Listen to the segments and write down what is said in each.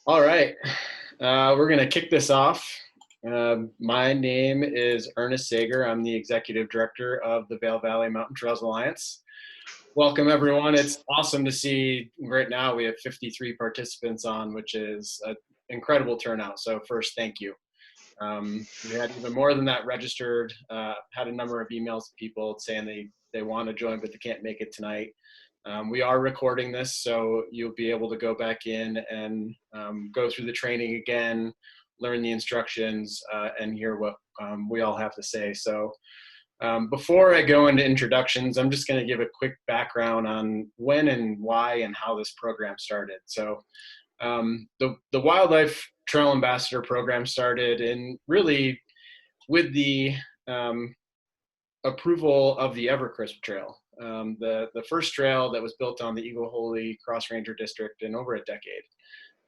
All right, we're going to kick this off. My name is Ernest Sager. I'm the Executive Director of the Vail Valley Mountain Trails Alliance. Welcome, everyone. It's awesome to see right now we have 53 participants on, which is an incredible turnout. So first, thank you. We had even more than that registered, had a number of emails of people saying they want to join, but they can't make it tonight. We are recording this, so you'll be able to go back in and go through the training again, learn the instructions, and hear what we all have to say. So before I go into introductions, I'm just going to give a quick background on when and why and how this program started. So the Wildlife Trail Ambassador program started in really with the approval of the Evercrisp Trail, the first trail that was built on the Eagle Holy Cross Ranger District in over a decade,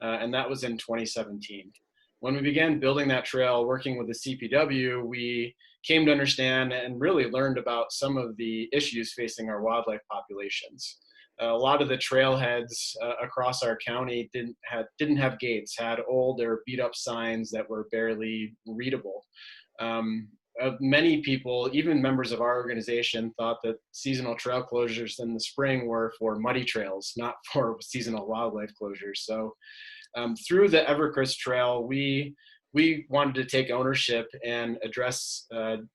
and that was in 2017. When we began building that trail, working with the CPW, we came to understand and really learned about some of the issues facing our wildlife populations. A lot of the trailheads across our county didn't have gates, had old or beat up signs that were barely readable. Many people, even members of our organization, thought that seasonal trail closures in the spring were for muddy trails, not for seasonal wildlife closures. So through the Evercrisp Trail, we wanted to take ownership and address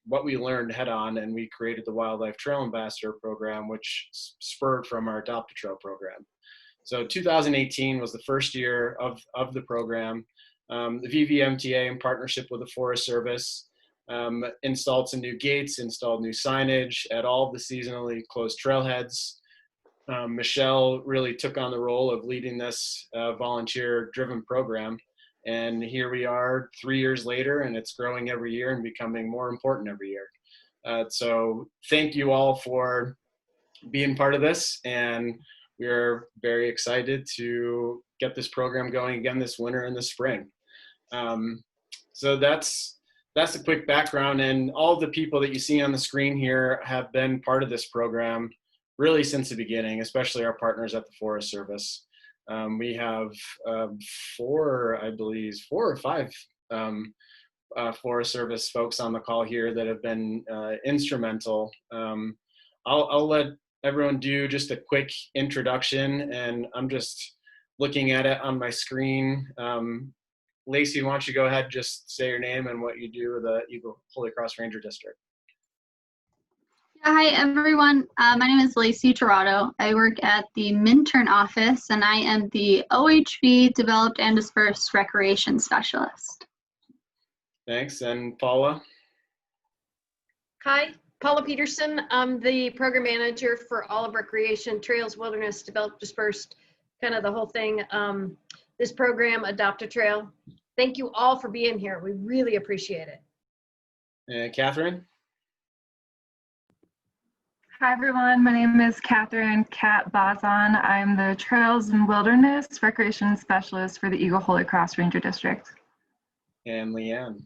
what we learned head on, and we created the Wildlife Trail Ambassador program, which spurred from our Adopt a Trail program. So 2018 was the first year of the program. The VVMTA, in partnership with the Forest Service, installed some new gates, installed new signage at all of the seasonally closed trailheads. Michelle really took on the role of leading this volunteer-driven program. And here we are 3 years later, and it's growing every year and becoming more important every year. So thank you all for being part of this. And we're very excited to get this program going again this winter and this spring. So that's a quick background. And all the people that you see on the screen here have been part of this program really since the beginning, especially our partners at the Forest Service. We have four or five Forest Service folks on the call here that have been instrumental. I'll let everyone do just a quick introduction, and I'm just looking at it on my screen. Lacey, why don't you go ahead and just say your name and what you do with the Eagle Holy Cross Ranger District. Yeah, hi everyone. My name is Lacey Tirado. I work at the Minturn office, and I am the OHV Developed and Dispersed Recreation Specialist. Thanks. And Paula? Hi, Paula Peterson. I'm the program manager for all of Recreation, Trails, Wilderness, Developed, Dispersed, kind of the whole thing. This program, Adopt a Trail. Thank you all for being here. We really appreciate it. And Catherine? Hi everyone, my name is Catherine Kat Bazan. I'm the Trails and Wilderness Recreation Specialist for the Eagle Holy Cross Ranger District. And Leanne?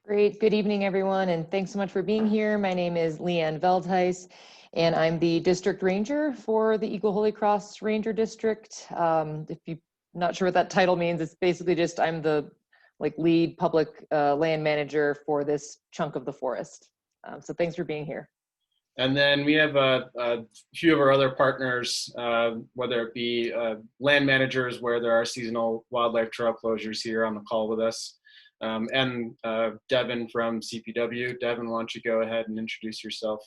Great, good evening everyone, and thanks so much for being here. My name is Leanne Veldhuis, and I'm the District Ranger for the Eagle Holy Cross Ranger District. If you're not sure what that title means, it's basically just I'm the lead public land manager for this chunk of the forest. So thanks for being here. And then we have a few of our other partners, whether it be land managers where there are seasonal wildlife trail closures here on the call with us, and Devin from CPW. Devin, why don't you go ahead and introduce yourself?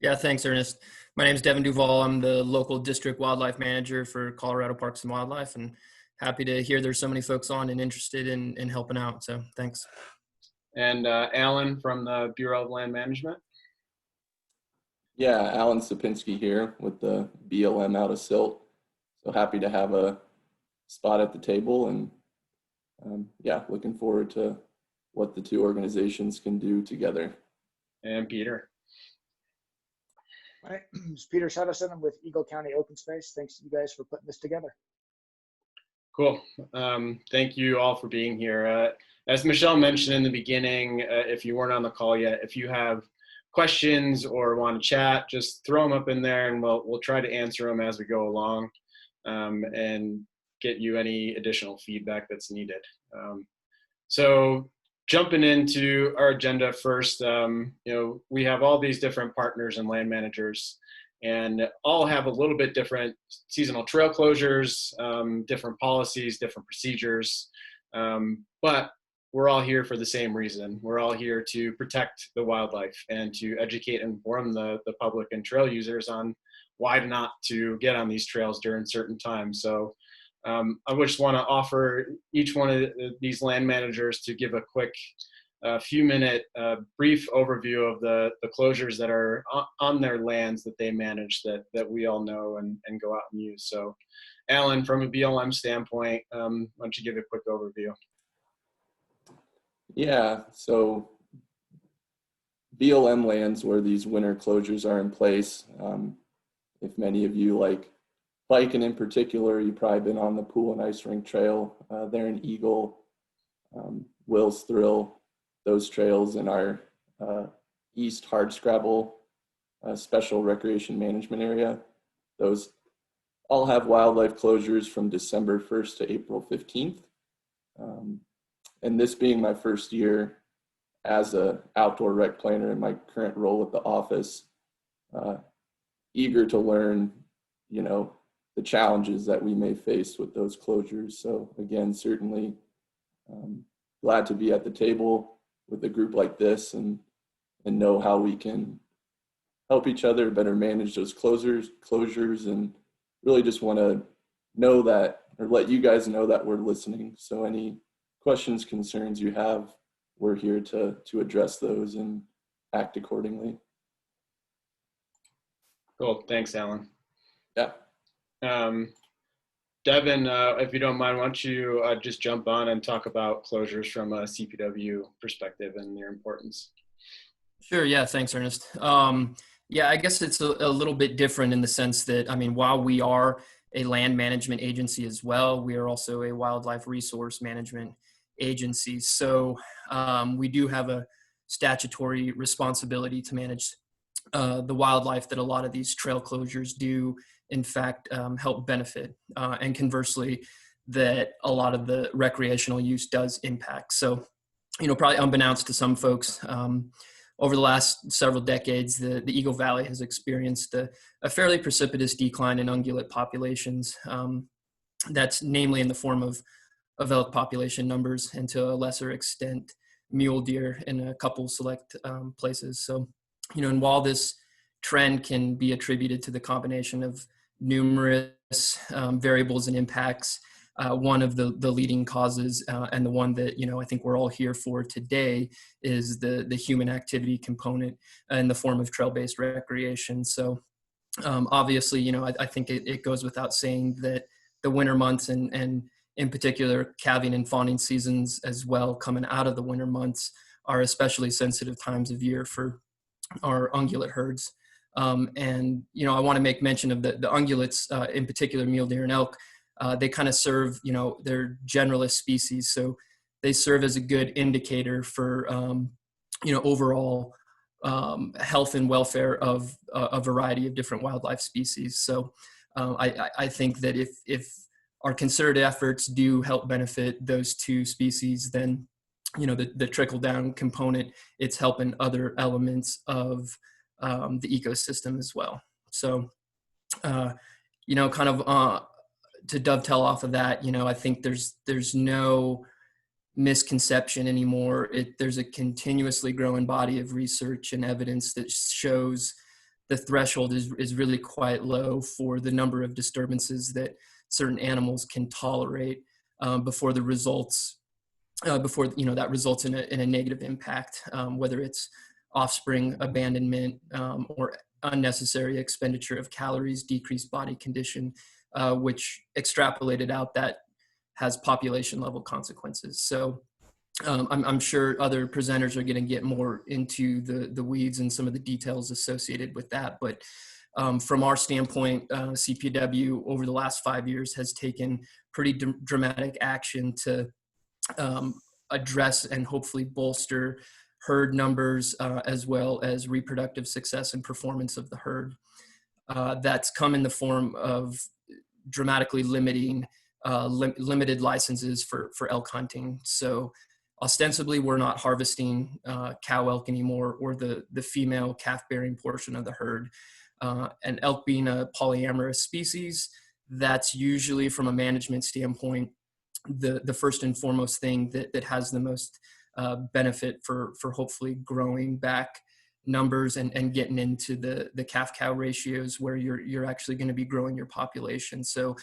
Yeah, thanks, Ernest. My name is Devin Duvall. I'm the local district wildlife manager for Colorado Parks and Wildlife, and happy to hear there's so many folks on and interested in helping out. So thanks. And Alan from the Bureau of Land Management. Yeah, Alan Sapinski here with the BLM out of Silt. So happy to have a spot at the table, and yeah, looking forward to what the two organizations can do together. And Peter. My name is Peter Sutterson. I'm with Eagle County Open Space. Thanks to you guys for putting this together. Cool. Thank you all for being here. As Michelle mentioned in the beginning, if you weren't on the call yet, if you have questions or want to chat, just throw them up in there and we'll try to answer them as we go along. And get you any additional feedback that's needed. So jumping into our agenda first, we have all these different partners and land managers, and all have a little bit different seasonal trail closures, different policies, different procedures, but we're all here for the same reason. We're all here to protect the wildlife and to educate and inform the public and trail users on why not to get on these trails during certain times. So I just want to offer each one of these land managers to give a quick few-minute brief overview of the closures that are on their lands that they manage that we all know and go out and use. So Alan, from a BLM standpoint, why don't you give a quick overview? Yeah, so BLM lands where these winter closures are in place. If many of you like biking in particular, you've probably been on the Pool and Ice Rink Trail there in Eagle, Will's Thrill, those trails in our East Hardscrabble Special Recreation Management Area. Those all have wildlife closures from December 1st to April 15th. And this being my first year as an outdoor rec planner in my current role at the office, eager to learn, the challenges that we may face with those closures. So again, certainly glad to be at the table with a group like this and know how we can help each other better manage those closures, and really just want to know that, or let you guys know that we're listening. So any questions, concerns you have, we're here to address those and act accordingly. Cool, thanks, Alan. Yeah. Devin, if you don't mind, why don't you just jump on and talk about closures from a CPW perspective and their importance? Sure, yeah, thanks, Ernest. Yeah, I guess it's a little bit different in the sense that, while we are a land management agency as well, we are also a wildlife resource management agency. So we do have a statutory responsibility to manage the wildlife that a lot of these trail closures do, in fact, help benefit. And conversely, that a lot of the recreational use does impact. So, probably unbeknownst to some folks, over the last several decades, the Eagle Valley has experienced a fairly precipitous decline in ungulate populations. That's namely in the form of elk population numbers, and to a lesser extent, mule deer in a couple select places. So, and while this trend can be attributed to the combination of numerous variables and impacts, one of the leading causes, and the one that, I think we're all here for today, is the human activity component in the form of trail-based recreation. So obviously, I think it goes without saying that the winter months and in particular calving and fawning seasons as well, coming out of the winter months, are especially sensitive times of year for our ungulate herds. And, I want to make mention of the ungulates, in particular mule deer and elk. They kind of serve, they're generalist species. So they serve as a good indicator for, overall health and welfare of a variety of different wildlife species. So I think that if our concerted efforts do help benefit those two species, then, the trickle down component, it's helping other elements of the ecosystem as well. So, to dovetail off of that, I think there's no misconception anymore. There's a continuously growing body of research and evidence that shows the threshold is really quite low for the number of disturbances that certain animals can tolerate before that results in a negative impact, whether it's offspring abandonment or unnecessary expenditure of calories, decreased body condition, which extrapolated out that has population level consequences. So I'm sure other presenters are going to get more into the weeds and some of the details associated with that. But from our standpoint, CPW over the last 5 years has taken pretty dramatic action to address and hopefully bolster herd numbers, as well as reproductive success and performance of the herd. That's come in the form of dramatically limiting limited licenses for elk hunting. So ostensibly, we're not harvesting cow elk anymore, or the female calf-bearing portion of the herd. And elk being a polyamorous species, that's usually, from a management standpoint, the first and foremost thing that has the most benefit for hopefully growing back numbers and getting into the calf-cow ratios where you're actually going to be growing your population. So,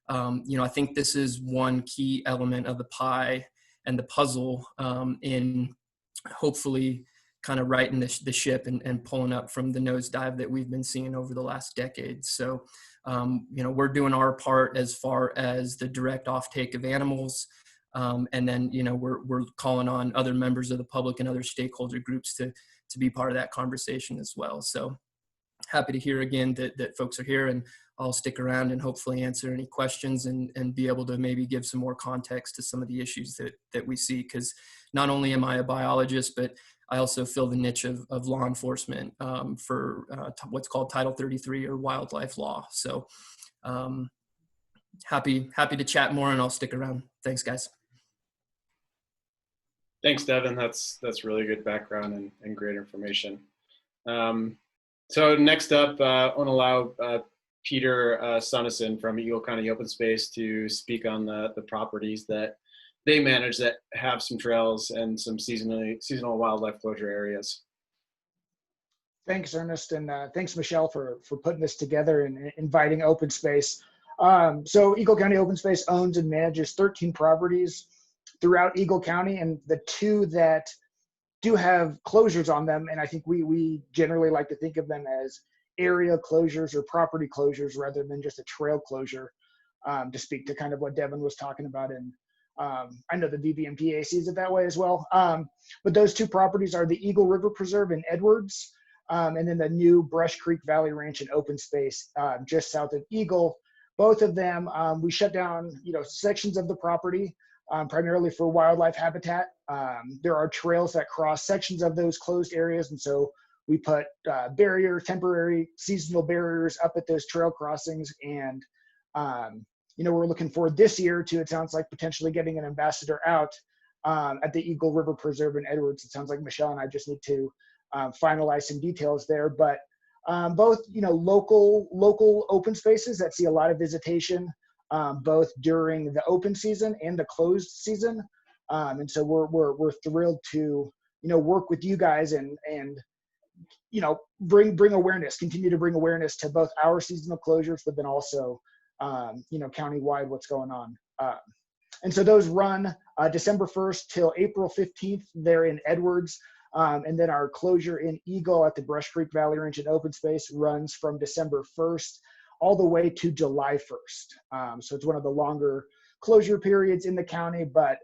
I think this is one key element of the pie and the puzzle in hopefully kind of righting the ship and pulling up from the nosedive that we've been seeing over the last decade. So, we're doing our part as far as the direct offtake of animals. And then, we're calling on other members of the public and other stakeholder groups to be part of that conversation as well. So happy to hear again that folks are here, and I'll stick around and hopefully answer any questions and be able to maybe give some more context to some of the issues that we see. Because not only am I a biologist, but I also fill the niche of law enforcement for what's called Title 33 or wildlife law. So happy to chat more, and I'll stick around. Thanks, guys. Thanks, Devin. That's really good background and great information. So next up, I want to allow Peter Sunnison from Eagle County Open Space to speak on the properties that they manage that have some trails and some seasonal wildlife closure areas. Thanks, Ernest, and thanks, Michelle, for putting this together and inviting Open Space. So Eagle County Open Space owns and manages 13 properties throughout Eagle County, and the two that do have closures on them, and I think we generally like to think of them as area closures or property closures rather than just a trail closure, to speak to kind of what Devin was talking about. And I know the VVMTA sees it that way as well. But those two properties are the Eagle River Preserve in Edwards, and then the new Brush Creek Valley Ranch and Open Space just south of Eagle. Both of them, we shut down, sections of the property, primarily for wildlife habitat. There are trails that cross sections of those closed areas, and so we put temporary seasonal barriers up at those trail crossings. And we're looking forward this year to, it sounds like, potentially getting an ambassador out at the Eagle River Preserve in Edwards. It sounds like Michelle and I just need to finalize some details there, but both local open spaces that see a lot of visitation, both during the open season and the closed season. And so we're thrilled to, work with you guys and bring awareness, continue to bring awareness to both our seasonal closures, but then also, countywide what's going on. And so those run December 1st till April 15th. They're in Edwards. And then our closure in Eagle at the Brush Creek Valley Ranch and Open Space runs from December 1st all the way to July 1st. So it's one of the longer closure periods in the county, but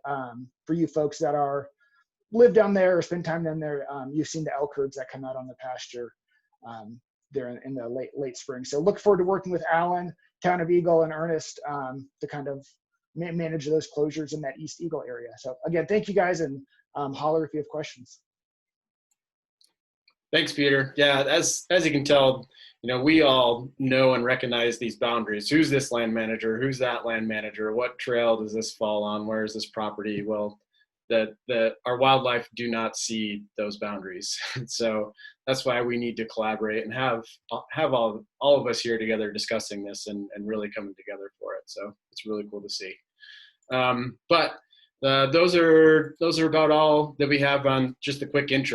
for you folks that live down there or spend time down there, you've seen the elk herds that come out on the pasture there in the late spring. So look forward to working with Alan, Town of Eagle, and Ernest to kind of manage those closures in that East Eagle area. So again, thank you guys, and holler if you have questions. Thanks, Peter. Yeah, as you can tell, we all know and recognize these boundaries. Who's this land manager? Who's that land manager? What trail does this fall on? Where is this property? Well, our wildlife do not see those boundaries. So that's why we need to collaborate and have all of us here together discussing this and really coming together for it. So it's really cool to see. But those are about all that we have on just a quick intro.